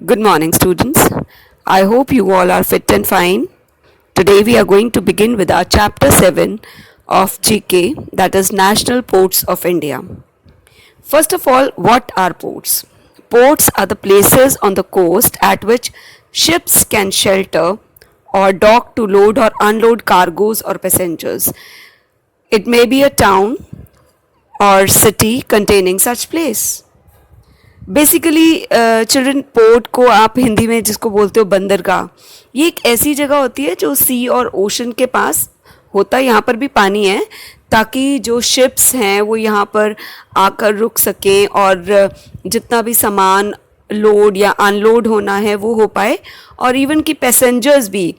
Good morning, students. I hope you all are fit and fine. Today we are going to begin with our chapter 7 of GK, that is National Ports of India. First of all, what are ports? Ports are the places on the coast at which ships can shelter or dock to load or unload cargoes or passengers. It may be a town or city containing such place. Basically children port को आप हिंदी में जिसको बोलते हो बंदरगाह, ये एक ऐसी जगह होती है जो सी और ओशन के पास होता है. यहाँ पर भी पानी है ताकि जो शिप्स हैं वो यहाँ पर आकर रुक सकें और जितना भी सामान लोड या अनलोड होना है वो हो पाए, और इवन कि पैसेंजर्स भी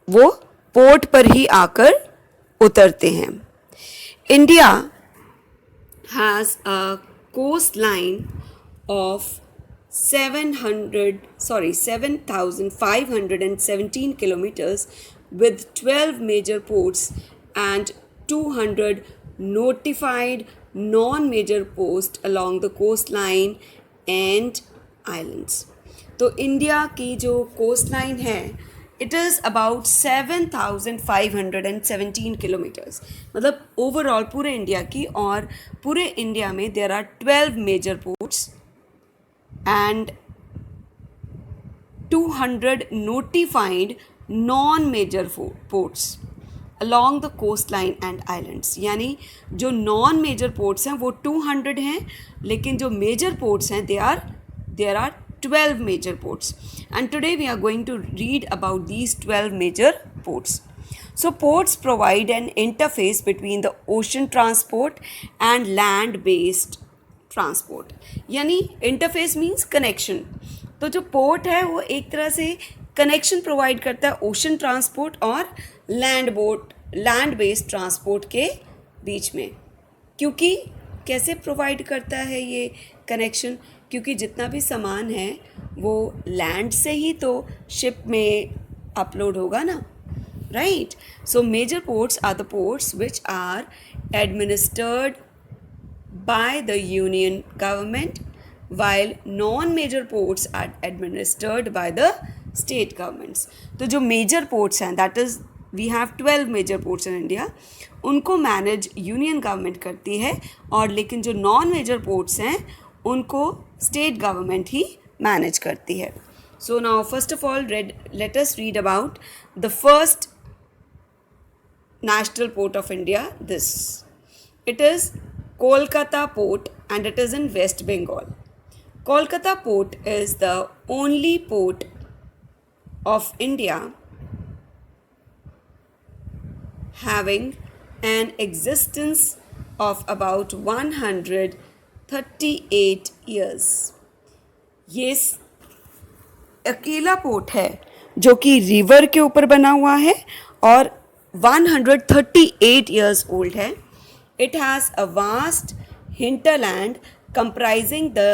वो पोर्ट पर ही आकर उतरते हैं. India has a coastline of 7,517 kilometers with 12 major ports and 200 notified non-major posts along the coastline and islands. तो इंडिया की जो कोस्ट लाइन है इट इज़ अबाउट 7,517 किलोमीटर्स, मतलब ओवरऑल पूरे इंडिया की, और पूरे इंडिया में there are 12 major ports and 200 notified non-major ports along the coastline and islands. यानी जो नॉन मेजर पोर्ट्स हैं वो 200 हैं, लेकिन जो मेजर पोर्ट्स हैं there are 12 major ports, and today we are going to read about these 12 major ports. So ports provide an interface between the ocean transport and land-based transport. यानी interface means connection. तो जो port है वो एक तरह से connection provide करता है ओशन ट्रांसपोर्ट और लैंड बेस्ड ट्रांसपोर्ट के बीच में. क्योंकि कैसे प्रोवाइड करता है ये कनेक्शन? क्योंकि जितना भी सामान है वो लैंड से ही तो शिप में अपलोड होगा ना, right? So major ports are the ports which are administered by the union government, while non-major ports are administered by the state governments. तो जो major ports हैं, that is we have 12 major ports in India, उनको manage union government करती है, और लेकिन जो non major ports हैं उनको स्टेट गवर्नमेंट ही मैनेज करती है. So now first of all let us read about the first national port of India. This it is Kolkata Port, and it is in West Bengal. Kolkata Port is the only port of India having an existence of about 138 years. ये अकेला port है जो कि river के ऊपर बना हुआ है और 138 years old है. It has a vast hinterland comprising the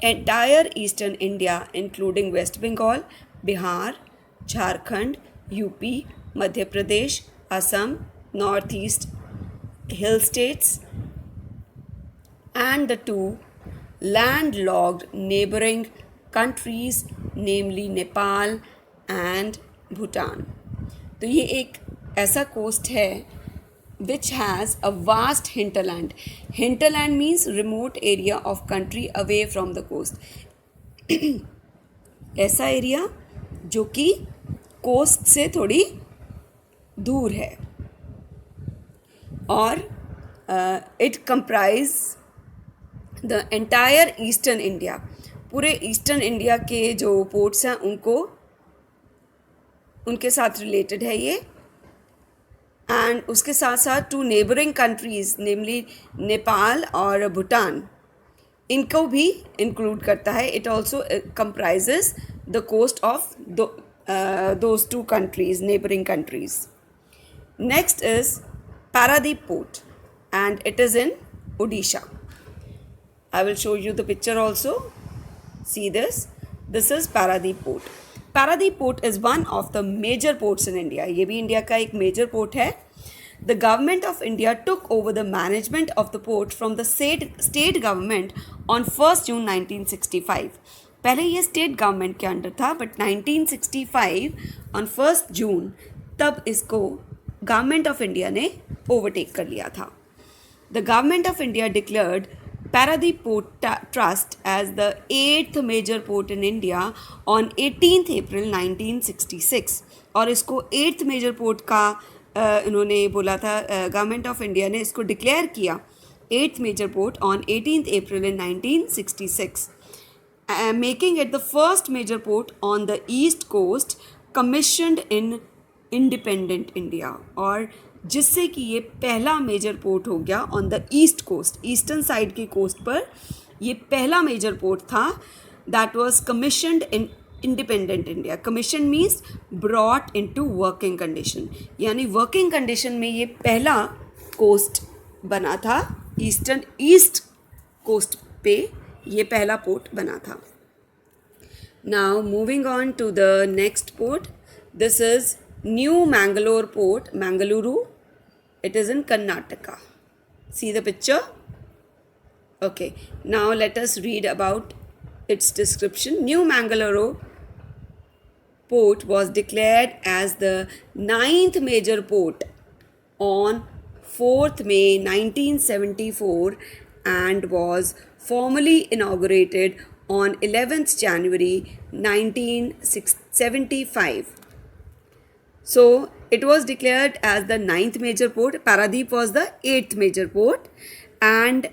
entire eastern India, including West Bengal, Bihar, Jharkhand, UP, Madhya Pradesh, Assam, Northeast hill states, and the two landlocked neighboring countries, namely Nepal and Bhutan. तो ये एक ऐसा coast है which has a vast hinterland. Hinterland means remote area of country away from the coast. ऐसा area जो कि coast से थोड़ी दूर है, और it comprise the entire eastern India. पूरे ईस्टर्न इंडिया के जो पोर्ट्स हैं उनके साथ रिलेटेड है ये, एंड उसके साथ साथ to neighbouring countries namely Nepal और भूटान, इनको भी इंक्लूड करता है. It also comprises the coast of those two countries, neighbouring countries. Next is Paradip port, and it is in Odisha. I will show you the picture also. See this is Paradip port. Paradip Port is one of the major ports in India. ये भी India का एक major port है. The government of India took over the management of the port from the state government on 1st June 1965. पहले ये state government के under था, but 1965 on 1 जून तब इसको गवर्नमेंट ऑफ इंडिया ने ओवरटेक कर लिया था. The government of India declared Paradip Port Trust as the 8th major port in India on 18th April 1966. और इसको 8th major port का इन्होंने बोला था, गवर्नमेंट ऑफ इंडिया ने इसको डिक्लेयर किया 8th major port on 18th April in 1966, making it the first major port on the east coast commissioned in independent India. और जिससे कि ये पहला मेजर पोर्ट हो गया on the east coast, eastern side की कोस्ट पर ये पहला मेजर पोर्ट था that was commissioned in independent India. Commission means brought into working condition, यानी वर्किंग कंडीशन में ये पहला कोस्ट बना था, ईस्ट कोस्ट पे ये पहला पोर्ट बना था. Now moving on to the next port, this is new Mangalore port, Mangaluru. It is in Karnataka. See the picture? Okay, now let us read about its description. New Mangalore port was declared as the 9th major port on 4th May 1974 and was formally inaugurated on 11th January 1975. So it was declared as the 9th major port. Paradip was the 8th major port, and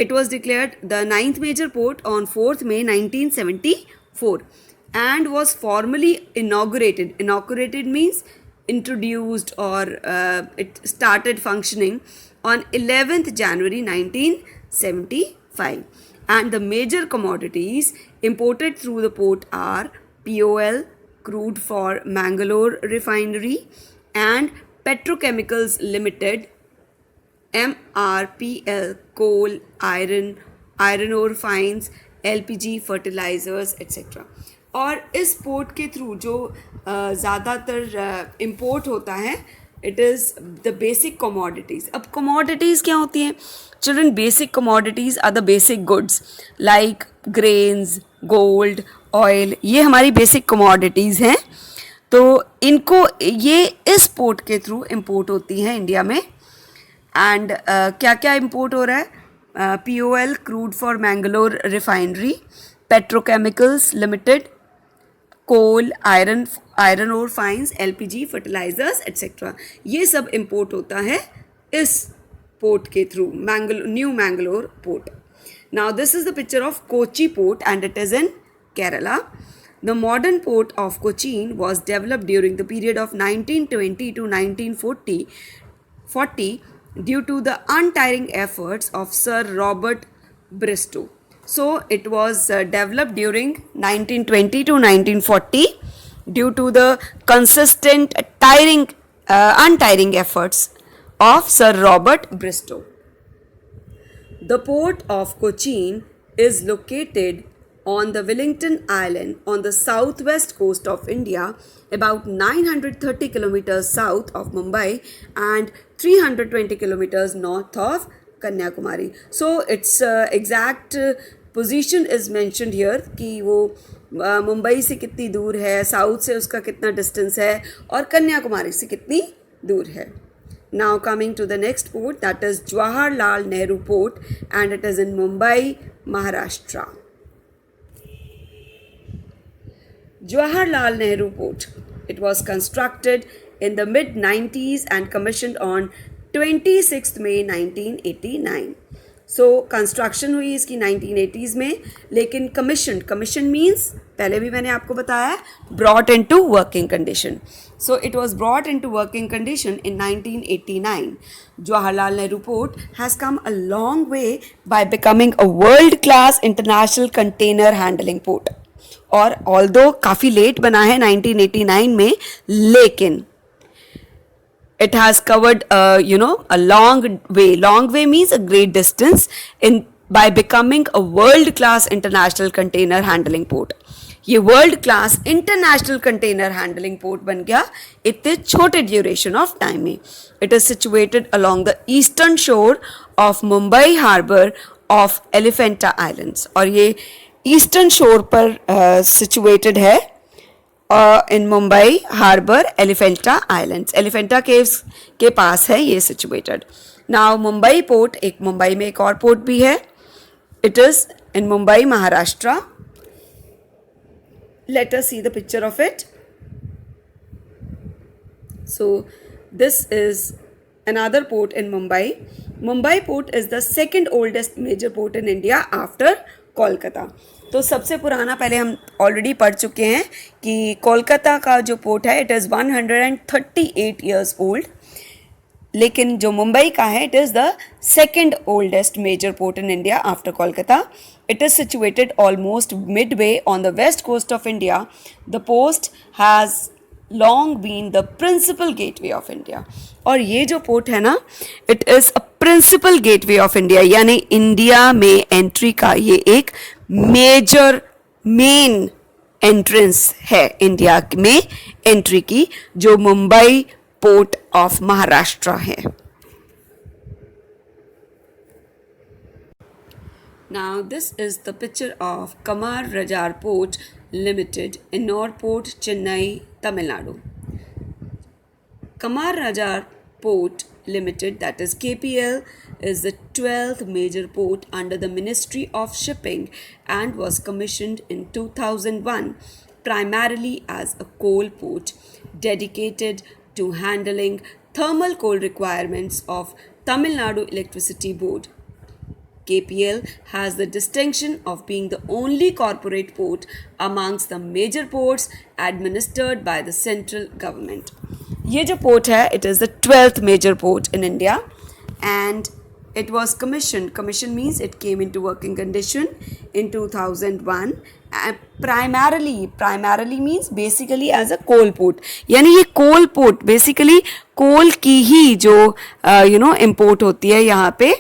it was declared the 9th major port on 4th May 1974 and was formally inaugurated. Inaugurated means introduced, or it started functioning on 11th January 1975. And the major commodities imported through the port are POL, crude for Mangalore refinery, and Petrochemicals Limited, MRPL, coal, iron ore fines, LPG, fertilizers, etc. और इस port के through जो ज़्यादातर import होता है, it is the basic commodities. अब commodities क्या होती हैं children? Basic commodities are the basic goods like grains, gold, oil. ये हमारी बेसिक कमोडिटीज़ हैं. तो इनको ये इस पोर्ट के थ्रू इंपोर्ट होती हैं इंडिया में. एंड क्या क्या इंपोर्ट हो रहा है? POL, crude for Mangalore refinery, petrochemicals limited, coal, iron ore fines, LPG, fertilizers etcetera. ये सब इंपोर्ट होता है इस पोर्ट के through, new Mangalore port. Now this is the picture of Kochi port and it is in Kerala. The modern port of Cochin was developed during the period of 1920 to 1940 due to the untiring efforts of Sir Robert Bristow. So it was developed during 1920 to 1940 due to the consistent untiring efforts of Sir Robert Bristow. The port of Cochin is located on the Wellington Island on the southwest coast of India, about 930 kilometers south of Mumbai and 320 kilometers north of Kanyakumari. So its exact position is mentioned here कि वो मुंबई से कितनी दूर है, south से उसका कितना distance है, और कन्याकुमारी से कितनी दूर है. Now coming to the next port, that is Jawaharlal Nehru Port, and it is in Mumbai, Maharashtra. Jawaharlal Nehru Port. It was constructed in the mid-90s and commissioned on 26th May 1989. So construction हुई इसकी 1980s में, लेकिन commission means पहले भी मैंने आपको बताया brought into working condition. So it was brought into working condition in 1989. Jawaharlal Nehru Port has come a long way by becoming a world-class international container handling port. और although काफ़ी late बना है 1989 में, लेकिन it has covered a long way. Long way means a great distance by becoming a world class international container handling port. ये world class international container handling port बन गया इतने छोटे ड्यूरेशन ऑफ टाइम में. It is situated along the eastern shore of Mumbai harbour of Elephanta islands. और ये eastern shore पर situated है in Mumbai harbour Elephanta islands, Elephanta caves के पास है ये सिचुएटेड. नाउ मुंबई पोर्ट, एक मुंबई में एक और पोर्ट भी है. It is in Mumbai Maharashtra. Let us see the picture of it. So this is another port in Mumbai. Mumbai port is the second oldest major port in India after Kolkata. तो सबसे पुराना पहले हम ऑलरेडी पढ़ चुके हैं कि कोलकाता का जो पोर्ट है इट इज़ 138 ईयर्स ओल्ड, लेकिन जो मुंबई का है it is the second oldest major port in India after Kolkata. It is situated almost midway on the west coast of India. The post has long been the principal gateway of India. और ये जो port है ना, it is a principal gateway of India, यानी India में entry का ये एक मेजर मेन एंट्रेंस है इंडिया में एंट्री की, जो मुंबई पोर्ट ऑफ महाराष्ट्र है. Now this is the picture of Kamar Rajar Port Limited, Ennore Port, Chennai, Tamil Nadu. Kamar Rajar Port Limited, that is KPL, is the 12th major port under the Ministry of Shipping and was commissioned in 2001 primarily as a coal port dedicated to handling thermal coal requirements of Tamil Nadu Electricity Board. KPL has the distinction of being the only corporate port amongst the major ports administered by the central government. ये जो port है it is the 12th major port in India and it was commissioned. Commission means it came into working condition in 2001 and primarily means basically as a coal port. यानी ये coal port basically coal की ही जो import होती है यहाँ पे,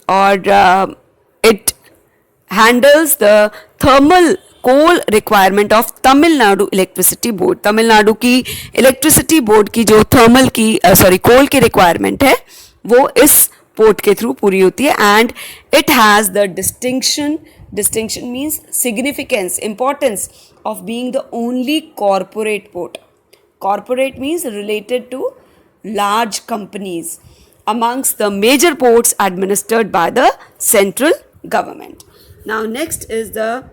और it handles the thermal coal requirement of Tamil Nadu electricity board. Tamil Nadu की इलेक्ट्रिसिटी बोर्ड की जो थर्मल की कोल की रिक्वायरमेंट है वो इस पोर्ट के थ्रू पूरी होती है. And it has the distinction means significance, importance of being the only corporate port. Corporate means related to large companies amongst the major ports administered by the central government. Now next is the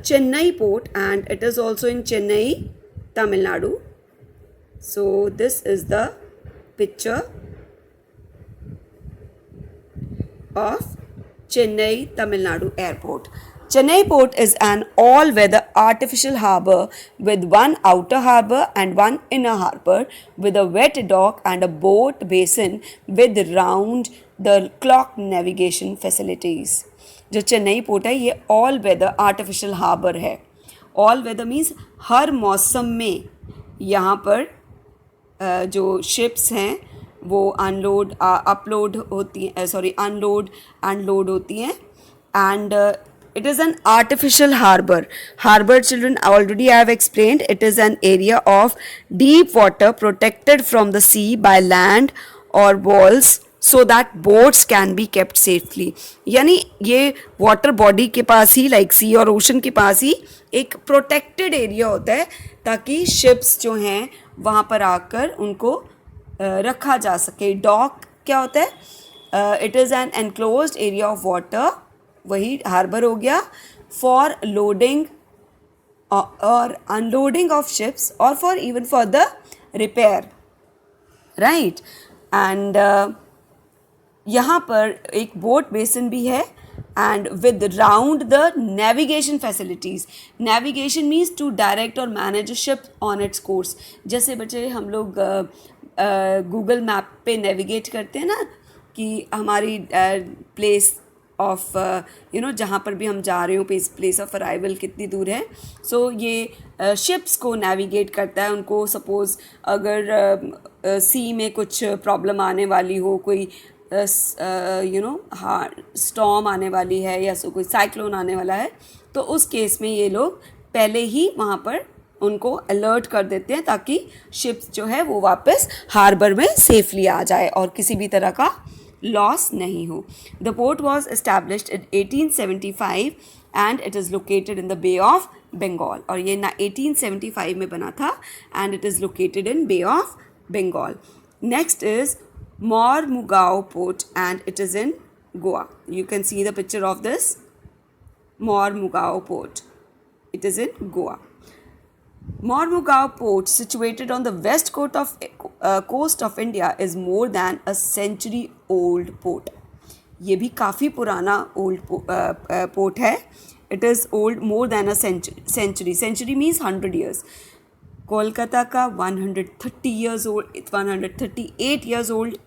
Chennai port and it is also in Chennai, Tamil Nadu. So this is the picture of Chennai, Tamil Nadu airport. Chennai port is an all-weather artificial harbour with one outer harbour and one inner harbour with a wet dock and a boat basin with round-the-clock navigation facilities. जो Chennai port है ये all weather artificial harbour है. All weather means हर मौसम में यहाँ पर जो ships हैं वो अनलोड अपलोड होती हैं, अनलोड एंड लोड होती हैं. And it is an artificial harbor. Harbor, children, already I have explained, it is an area of deep water protected from the sea by land or walls so that boats can be kept safely. यानी ये water body के पास ही like सी और ocean के पास ही एक protected area होता है ताकि ships जो हैं वहाँ पर आकर उनको रखा जा सके. डॉक क्या होता है? It is an enclosed area of water, वही हार्बर हो गया, फॉर लोडिंग और अनलोडिंग ऑफ शिप्स और for even for the repair, right. And यहाँ पर एक बोट बेसिन भी है and with round the navigation facilities. Navigation means to direct और manage ship on its course. जैसे बच्चे हम लोग गूगल मैप पे नेविगेट करते हैं ना कि हमारी प्लेस ऑफ जहाँ पर भी हम जा रहे हो प्लेस ऑफ अराइवल कितनी दूर है. सो ये शिप्स को नेविगेट करता है. उनको सपोज़ अगर सी में कुछ प्रॉब्लम आने वाली हो, कोई स्टॉर्म आने वाली है या कोई साइक्लोन आने वाला है, तो उस केस में ये लोग पहले ही वहाँ पर उनको अलर्ट कर देते हैं ताकि शिप्स जो है वो वापस हार्बर में सेफली आ जाए और किसी भी तरह का लॉस नहीं हो. The port was established in 1875 and it is located in the Bay of Bengal. और ये 1875 में बना था and it is located in Bay of Bengal. Next is Mormugao Port and it is in Goa. You can see the picture of this Mormugao Port. It is in Goa. Mormugao Port, situated on the west coast of India, is more than a century old port. ये भी काफ़ी पुराना old port है. It is old more than a century. Century means 100 years. Kolkata का 130 years old, 138 years old.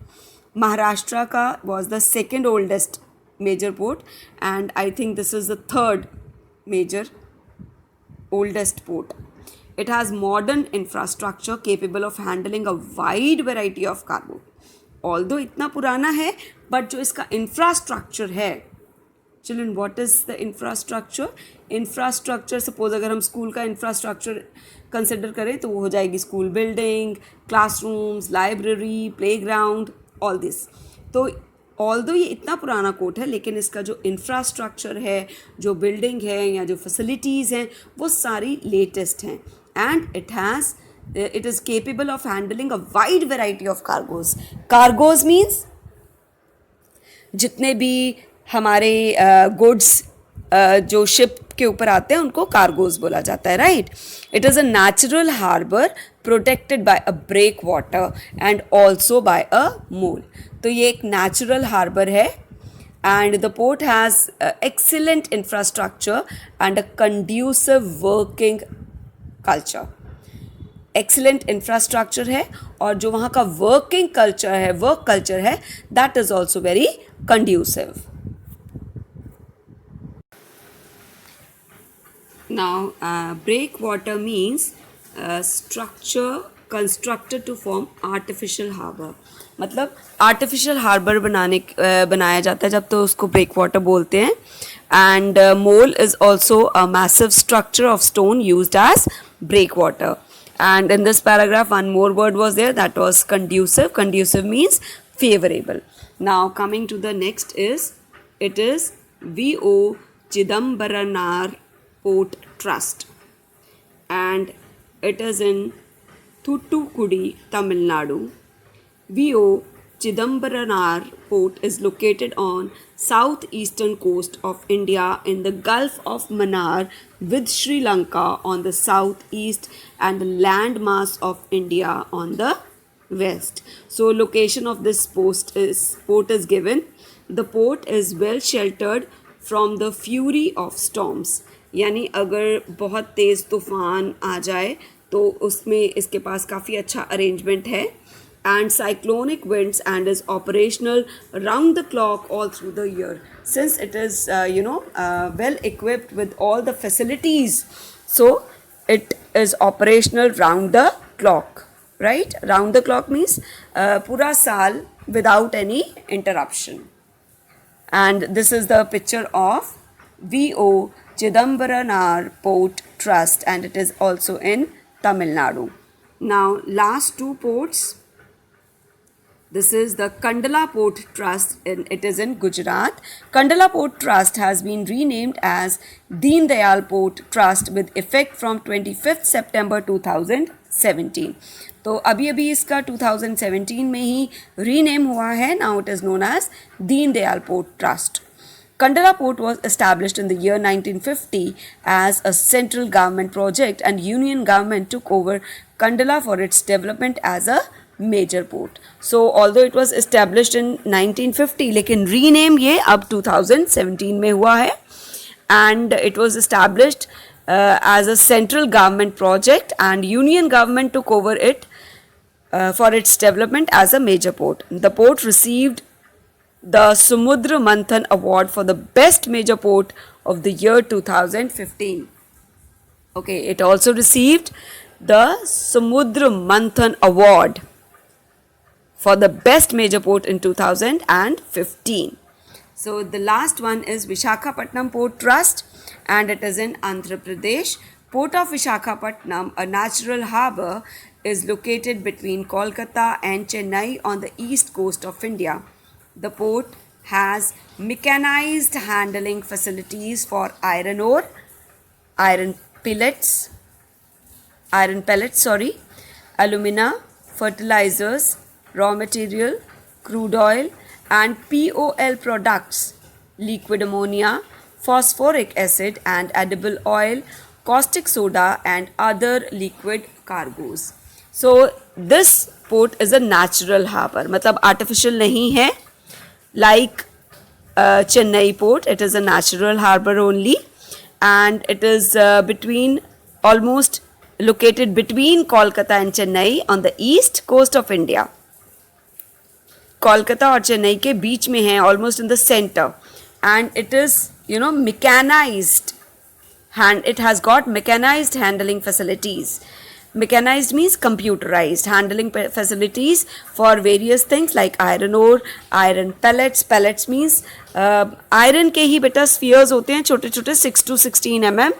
Maharashtra का was the second oldest major port, and I think this is the third major oldest port. It has modern infrastructure capable of handling a wide variety of cargo. Although इतना पुराना है, but जो इसका infrastructure है, children, what is the infrastructure? Infrastructure, suppose अगर हम school का infrastructure consider करें तो वो हो जाएगी school building, classrooms, library, playground, all this. तो ऑल्दो ये इतना पुराना कोर्ट है, लेकिन इसका जो इंफ्रास्ट्रक्चर है, जो बिल्डिंग है या जो फैसिलिटीज़ हैं, वो सारी लेटेस्ट हैं. And it is capable of handling a wide variety of cargoes. Cargoes means जितने भी हमारे गुड्स जो शिप के ऊपर आते हैं उनको कार्गोज बोला जाता है, right. It is a natural harbour protected by a breakwater and also by a mole. तो ये एक नेचुरल हार्बर है and the port has excellent infrastructure and a conducive working culture. Excellent infrastructure है और जो वहाँ का working culture है, वर्क कल्चर है, that is also very conducive. Now, breakwater means structure constructed to form artificial harbor. मतलब artificial harbor बनाया जाता है जब तो उसको breakwater बोलते हैं. And mole is also a massive structure of stone used as breakwater. And in this paragraph, one more word was there, that was conducive. Conducive means favorable. Now, coming to the next is, it is V.O. Chidambaranar Port Trust, and it is in Thoothukudi, Tamil Nadu. V.O. Chidambaranar Port is located on southeastern coast of India in the Gulf of Mannar with Sri Lanka on the southeast and the landmass of India on the west. So location of this port is given. The port is well sheltered from the fury of storms. यानी अगर बहुत तेज़ तूफ़ान आ जाए तो उसमें इसके पास काफ़ी अच्छा अरेंजमेंट है. And cyclonic winds and is operational round the clock all through the year. Since it is well equipped with all the facilities, so it is operational round the clock, right? Round the clock means pura saal without any interruption. And this is the picture of V.O. Chidambaranar Port Trust, and it is also in Tamil Nadu. Now, last two ports. This is the Kandala Port Trust, and it is in Gujarat. Kandala Port Trust has been renamed as Deen Dayal Port Trust with effect from 25th September 2017. तो अभी इसका 2017 में ही rename हुआ है. Now it is known as Deen Dayal Port Trust. Kandala Port was established in the year 1950 as a central government project, and Union government took over Kandala for its development as a major port. So although it was established in 1950, लेकिन rename ये अब 2017 में हुआ है. And it was established as a central government project, and Union government took over it for its development as a major port. The port received the Samudra Manthan Award for the best major port of the year 2015. Okay, it also received the Samudra Manthan Award for the best major port in 2015. So the last one is Visakhapatnam Port Trust, and it is in Andhra Pradesh. Port of Visakhapatnam, a natural harbour, is located between Kolkata and Chennai on the east coast of India. The port has mechanized handling facilities for iron ore, iron pellets, alumina, fertilizers, raw material, crude oil and POL products, liquid ammonia, phosphoric acid and edible oil, caustic soda and other liquid cargoes. So this port is a natural harbor, मतलब artificial नहीं है, like Chennai port. It is a natural harbor only, and it is almost located between Kolkata and Chennai on the east coast of India. Kolkata और चेन्नई के बीच में है, almost in the centre, and it is mechanised it has got mechanized handling facilities. Mechanized means computerized handling facilities for various things like iron ore, iron pellets. Pellets means iron के ही बेटा spheres होते हैं छोटे छोटे 6 to 16 mm,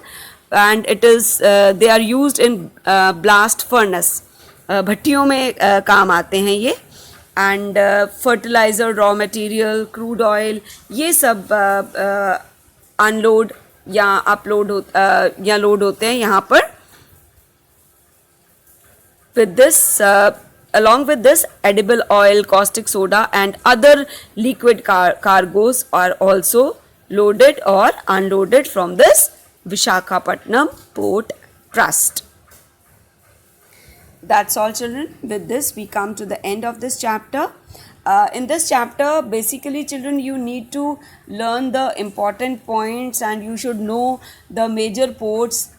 and it is they are used in blast furnace. भट्टियों में काम आते हैं ये. And fertiliser, raw material, crude oil, ये सब अनलोड या अपलोड या लोड होते हैं यहाँ पर. with this along with this, edible oil, caustic soda and other liquid cargoes are also loaded or unloaded from this Visakhapatnam Port Trust. That's all, children. With this we come to the end of this chapter. In this chapter, basically children, you need to learn the important points and you should know the major ports,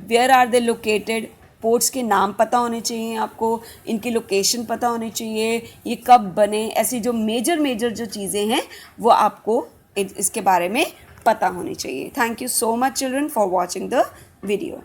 where are they located. Ports के नाम पता होने चाहिए आपको, इनकी location पता होनी चाहिए, ये कब बने, ऐसी जो मेजर जो चीज़ें हैं वो आपको इसके बारे में पता होनी चाहिए. Thank you so much children for watching the video.